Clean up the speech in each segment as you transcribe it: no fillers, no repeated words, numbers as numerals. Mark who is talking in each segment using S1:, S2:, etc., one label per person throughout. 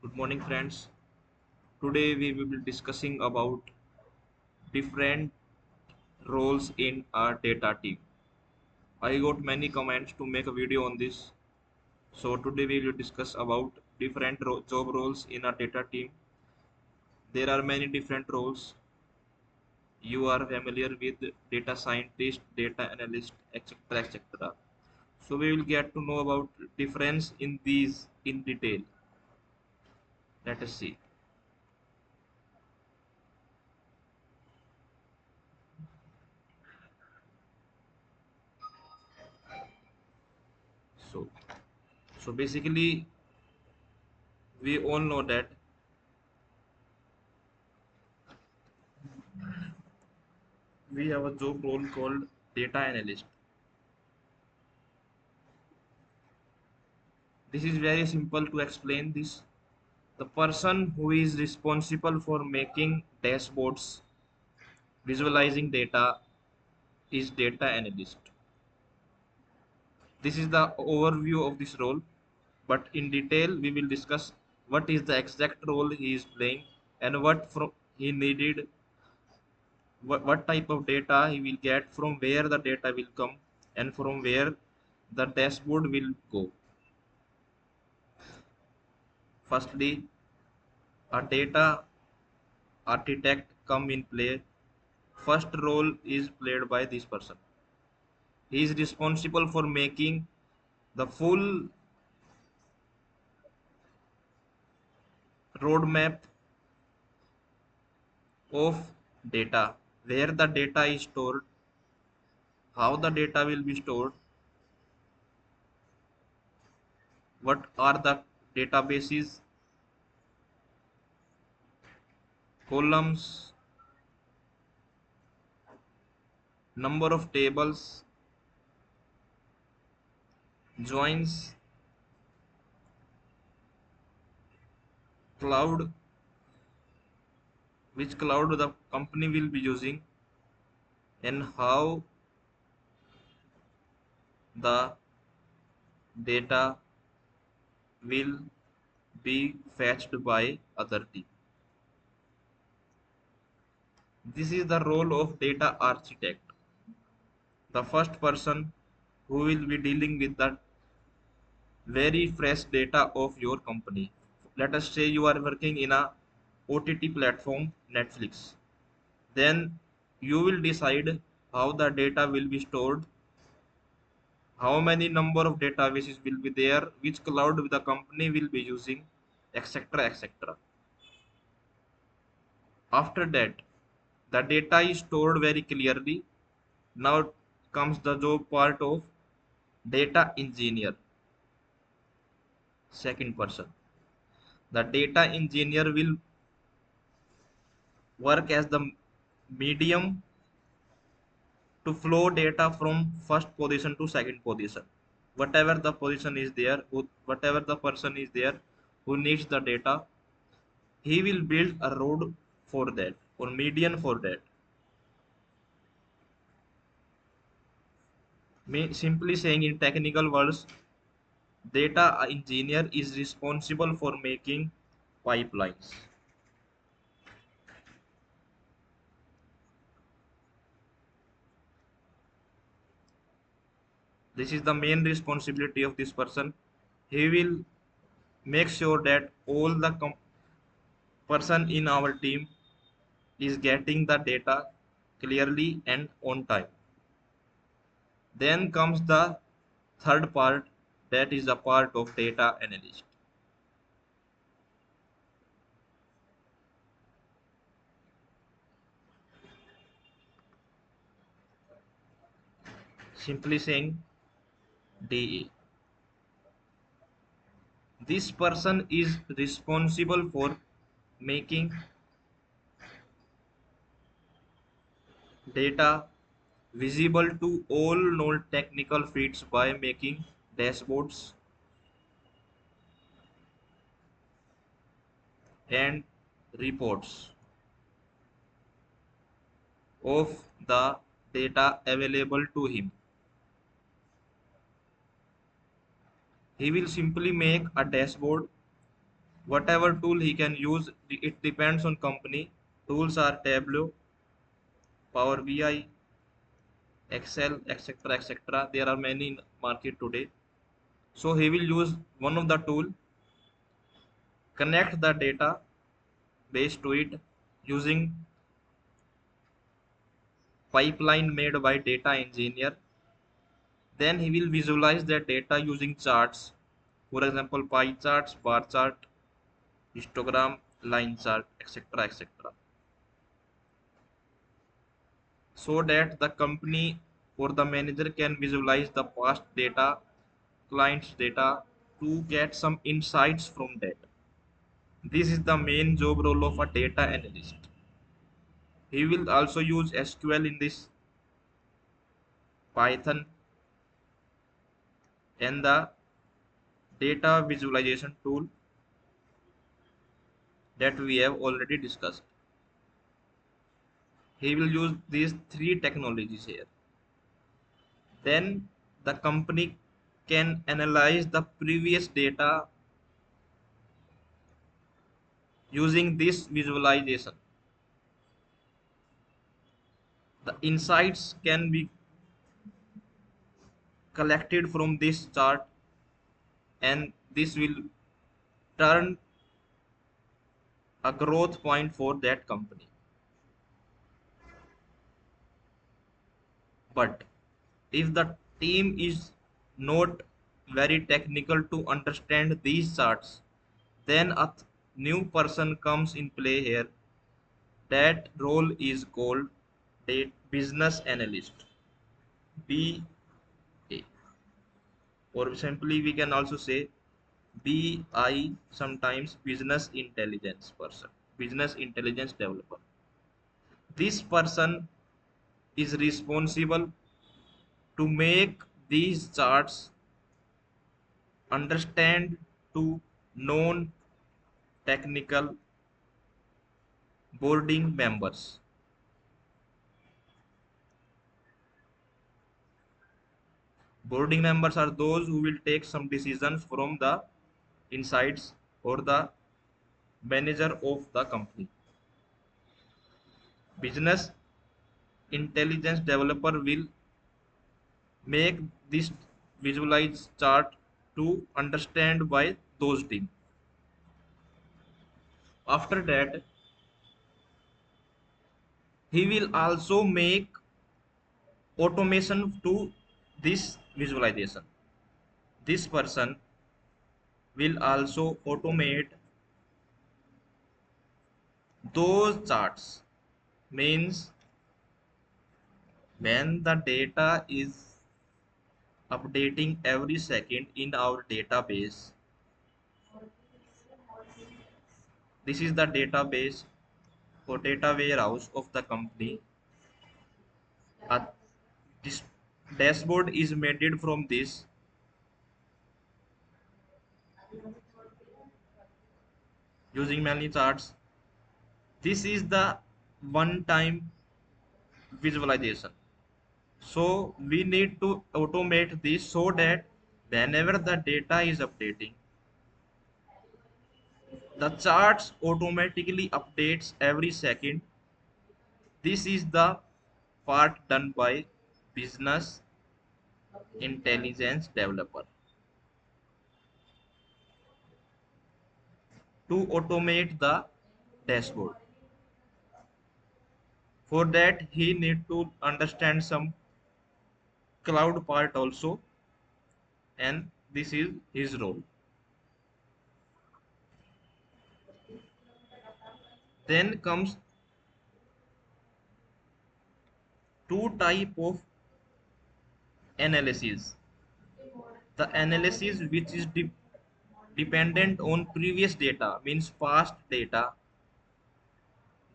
S1: Good morning, friends. Today we will be discussing about different roles in our data team. I got many comments to make a video on this. So today we will discuss about different job roles in our data team. There are many different roles. You are familiar with data scientist, data analyst, etc. etc. So we will get to know about difference in these in detail. Let us see. So so basically we all know that we have a job role called data analyst. This is very simple to explain this. The person who is responsible for making dashboards, visualizing data is data analyst. This is the overview of this role, but in detail we will discuss what is the exact role he is playing and he needed, what type of data he will get, from where the data will come, and from where the dashboard will go. Firstly, a data architect come in play. First role is played by this person. He is responsible for making the full roadmap of data, where the data is stored, how the data will be stored, what are the databases, columns, number of tables, joins, cloud, which cloud the company will be using, and how the data will be fetched by other team. This is the role of data architect, the first person who will be dealing with the very fresh data of your company. Let us say you are working in a OTT platform, Netflix. Then you will decide how the data will be stored, how many number of databases will be there, which cloud the company will be using, etc. etc. After that, the data is stored very clearly. Now comes the job part of data engineer, second person. The data engineer will work as the medium to flow data from first position to second position. Whatever the position is there, whatever the person is there who needs the data, he will build a road for that or median for that. Simply saying in technical words, data engineer is responsible for making pipelines. This is the main responsibility of this person. He will make sure that all the person in our team is getting the data clearly and on time. Then comes the third part, that is the part of data analyst. Simply saying DA. This person is responsible for making data visible to all non-technical feeds by making dashboards and reports of the data available to him. He will simply make a dashboard whatever tool he can use, it depends on company. Tools are Tableau, Power BI, Excel, etc., etc. There are many in market today. So he will use one of the tool, connect the data base to it using pipeline made by data engineer. Then he will visualize that data using charts, for example pie charts, bar chart, histogram, line chart, etc., etc., so that the company or the manager can visualize the past data, clients data, to get some insights from that. This is the main job role of a data analyst. He will also use SQL in this, Python, and the data visualization tool that we have already discussed. He will use these three technologies here. Then the company can analyze the previous data using this visualization. The insights can be collected from this chart, and this will turn a growth point for that company. But if the team is not very technical to understand these charts, then a new person comes in play here. That role is called a business analyst, BA, or simply we can also say BI, sometimes business intelligence person, business intelligence developer. This person is responsible to make these charts understand to non technical boarding members. Boarding members are those who will take some decisions from the insights or the manager of the company. Business intelligence developer will make this visualized chart to understand by those team. After that, he will also make automation to this visualization. This person will also automate those charts. Means when the data is updating every second in our database, this is the database or data warehouse of the company. This dashboard is made from this using many charts. This is the one time visualization. So we need to automate this so that whenever the data is updating, the charts automatically updates every second. This is the part done by business intelligence developer to automate the dashboard. For that he need to understand some cloud part also, and this is his role. Then comes two type of analysis. The analysis which is dependent on previous data, means past data.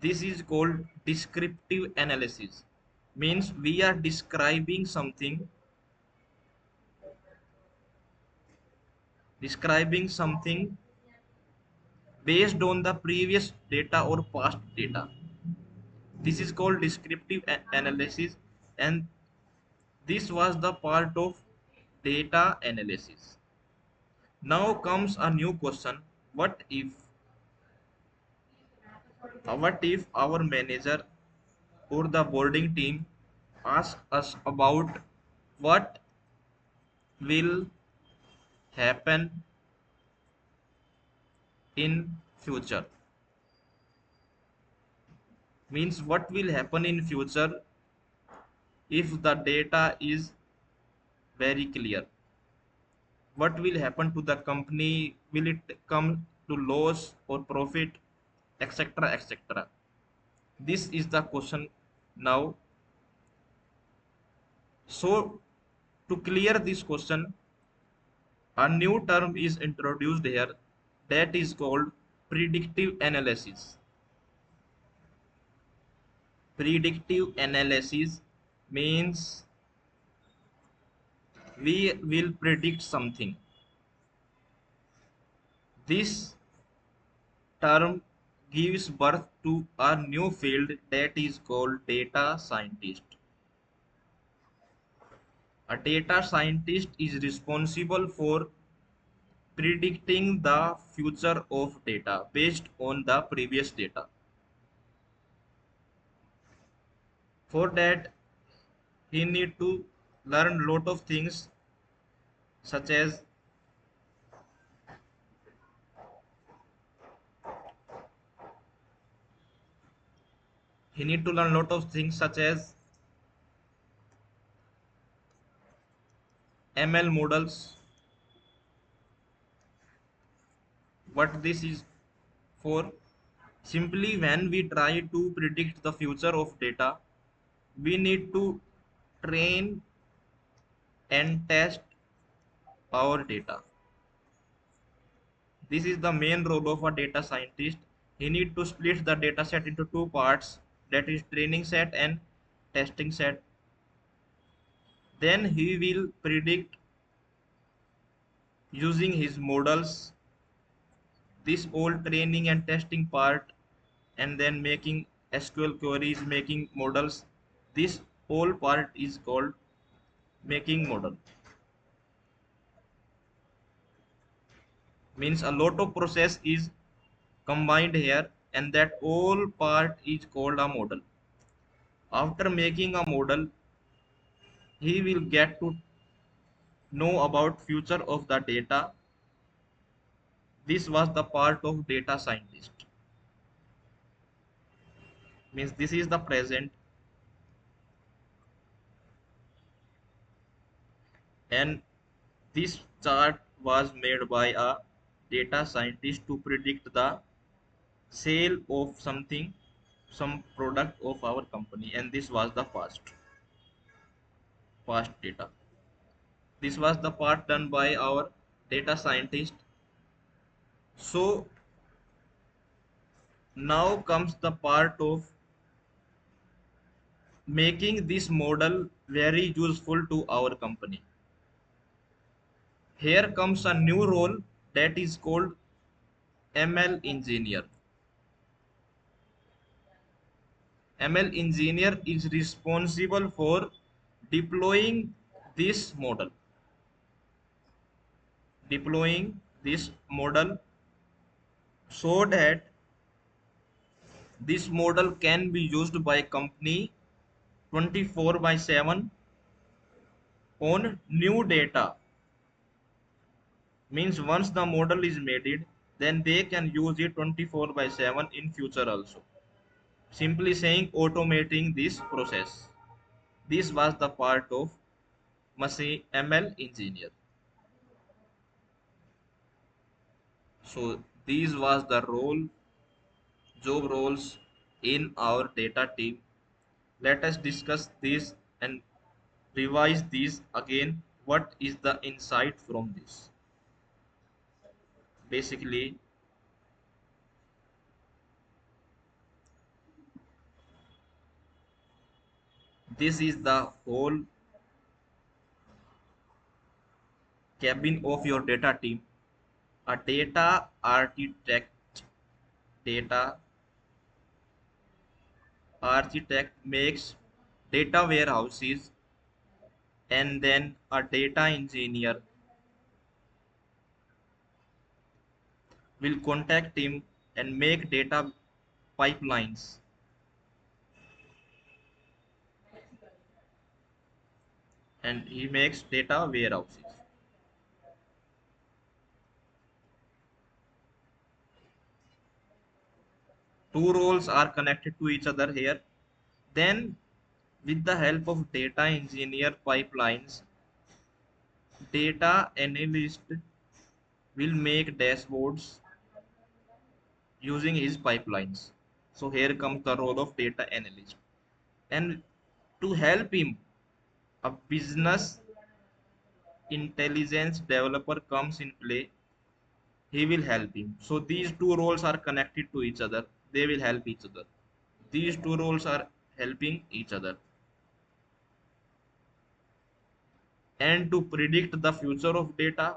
S1: This is called descriptive analysis. Means we are describing something based on the previous data or past data. This is called descriptive analysis, and this was the part of data analysis. Now comes a new question. What if our manager or the boarding team ask us about what will happen in future? Means what will happen in future if the data is very clear? What will happen to the company? Will it come to loss or profit, etc., etc.? This is the question now. So to clear this question, a new term is introduced here, that is called predictive analysis. Predictive analysis means we will predict something. This term gives birth to a new field that is called data scientist. A data scientist is responsible for predicting the future of data based on the previous data. For that, he need to learn lot of things, such as ML models. What this is for? Simply, when we try to predict the future of data, we need to train and test our data. This is the main role of a data scientist. He need to split the data set into two parts, that is training set and testing set. Then he will predict using his models this whole training and testing part, and then making SQL queries, making models. This whole part is called making model. Means a lot of process is combined here, and that whole part is called a model. After making a model, he will get to know about future of the data. This was the part of data scientist. Means this is the present, and this chart was made by a data scientist to predict the sale of something, some product of our company, and this was the past data. This was the part done by our data scientist. So now comes the part of making this model very useful to our company. Here comes a new role, that is called ML engineer. ML engineer is responsible for deploying this model, deploying this model so that this model can be used by company 24 by 7 on new data. Means once the model is made it, then they can use it 24 by 7 in future also. Simply saying, automating this process. This was the part of machine ML engineer. So these was the job roles in our data team. Let us discuss this and revise these again. What is the insight from this? Basically, this is the whole cabin of your data team. A data architect makes data warehouses, and then a data engineer will contact him and make data pipelines, and he makes data warehouses. Two roles are connected to each other here. Then, with the help of data engineer pipelines, data analyst will make dashboards using his pipelines. So here comes the role of data analyst. And to help him, a business intelligence developer comes in play. He will help him. So these two roles are connected to each other. They will help each other. These two roles are helping each other. And to predict the future of data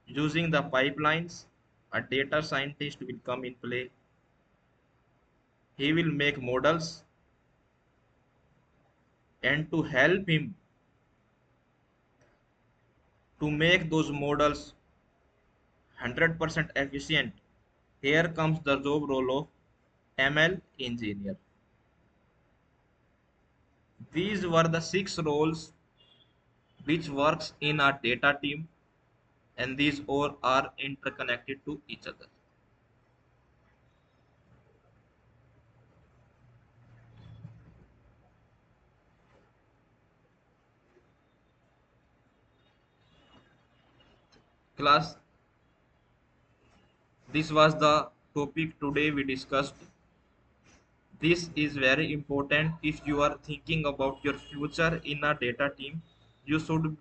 S1: using the pipelines, a data scientist will come in play. He will make models, and to help him to make those models 100% efficient, here comes the job role of ML engineer. These were the 6 roles which works in our data team, and these all are interconnected to each other. Class, this was the topic today we discussed. This is very important. If you are thinking about your future in a data team, you should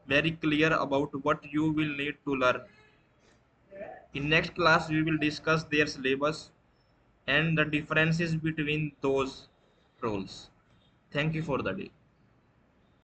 S1: very clear about what you will need to learn. In next class, we will discuss their syllabus and the differences between those roles. Thank you for the day.